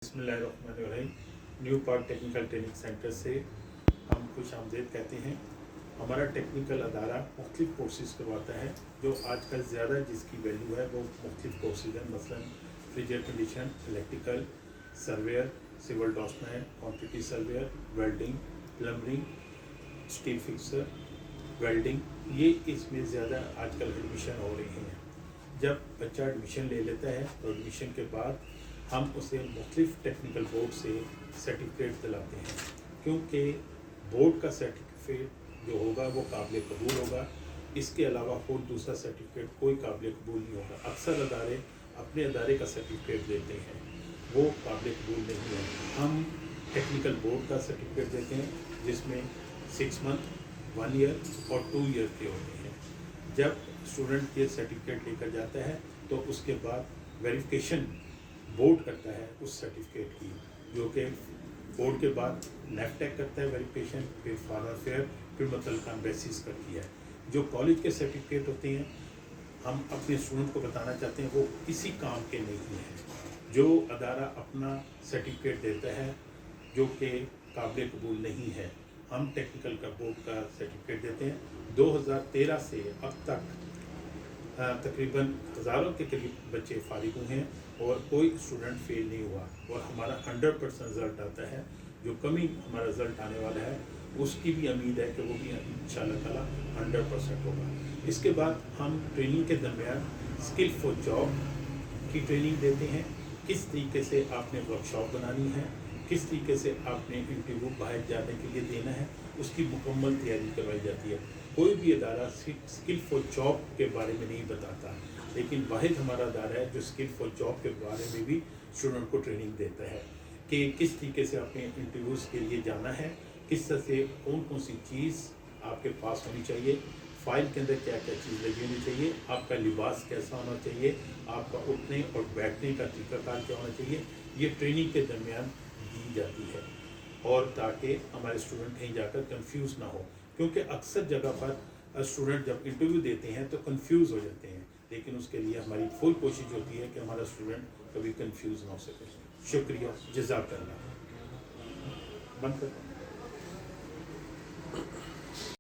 बिस्मिल्लाहिर्रहमानिर्रहीम। New park technical training centre से हम खुश आमदेद कहते हैं। हमारा टेक्निकल अदारा मुख्तलिफ़ कोर्सेज़ करवाता है। जो आजकल ज़्यादा जिसकी वैल्यू है वो मुख्तलिफ़ कोर्सेज़ हैं, मसलन fridge air condition, electrical, surveyor, civil draughtsman, quantity surveyor, welding, plumbing, steel fixer, welding, ये इसमें ज़्यादा आजकल एडमिशन हो रही हैं। जब बच्चा एडमिशन ले लेता है तो एडमिशन के बाद हम उसे मुख्तलिफ़ टेक्निकल बोर्ड से सर्टिफिकेट दिलाते हैं, क्योंकि बोर्ड का सर्टिफिकेट जो होगा वो काबिल कबूल होगा। इसके अलावा कोई दूसरा सर्टिफिकेट कोई काबिल कबूल नहीं होगा। अक्सर अदारे अपने अदारे का सर्टिफिकेट देते हैं, वो काबिल कबूल नहीं है। हम टेक्निकल बोर्ड का सर्टिफिकेट देते हैं जिसमें 6 मंथ, 1 ईयर और 2 ईयर के होते हैं। जब स्टूडेंट ये सर्टिफिकेट लेकर जाता है तो उसके बाद वेरिफिकेशन बोर्ड करता है उस सर्टिफिकेट की, जो कि बोर्ड के बाद नेफटेक करता है वेरिफिकेशन, फिर फॉरेन अफेयर, फिर मुतल्लिका एम्बेसीज करती है। जो कॉलेज के सर्टिफिकेट होते हैं हम अपने स्टूडेंट को बताना चाहते हैं वो किसी काम के नहीं हैं। जो अदारा अपना सर्टिफिकेट देता है जो कि काबिल कबूल नहीं है, हम टेक्निकल का बोर्ड का सर्टिफिकेट देते हैं। 2013 से अब तक तकरीबन हज़ारों के करीब बच्चे फारिग हुए हैं और कोई स्टूडेंट फेल नहीं हुआ, और हमारा 100% रिज़ल्ट आता है। जो कमी हमारा रिज़ल्ट आने वाला है उसकी भी उम्मीद है कि वो भी इंशाअल्लाह ताला 100% होगा। इसके बाद हम ट्रेनिंग के दरमियान स्किल फॉर जॉब की ट्रेनिंग देते हैं। किस तरीके से आपने वर्कशॉप बनानी है, किस तरीके से आपने इंटरव्यू बाहर जाने के लिए देना है, उसकी मुकम्मल तैयारी करवाई जाती है। कोई भी अदारा स्किल फॉर जॉब के बारे में नहीं बताता, लेकिन वाहिद हमारा अदारा है जो स्किल फॉर जॉब के बारे में भी स्टूडेंट को ट्रेनिंग देता है कि किस तरीके से आपने इंटरव्यूज़ के लिए जाना है, किस तरह से कौन कौन सी चीज़ आपके पास होनी चाहिए, फ़ाइल के अंदर क्या क्या चीज़ लगी होनी चाहिए, आपका लिबास कैसा होना चाहिए, आपका उठने और बैठने का तरीक़ाकार क्या होना चाहिए। ये ट्रेनिंग के दरमियान दी जाती है, और ताकि हमारे स्टूडेंट कहीं जाकर कंफ्यूज ना हो, क्योंकि अक्सर जगह पर स्टूडेंट जब इंटरव्यू देते हैं तो कंफ्यूज हो जाते हैं। लेकिन उसके लिए हमारी फुल कोशिश होती है कि हमारा स्टूडेंट कभी कंफ्यूज ना हो सके। शुक्रिया, जज़ाकल्लाह। बंद कर।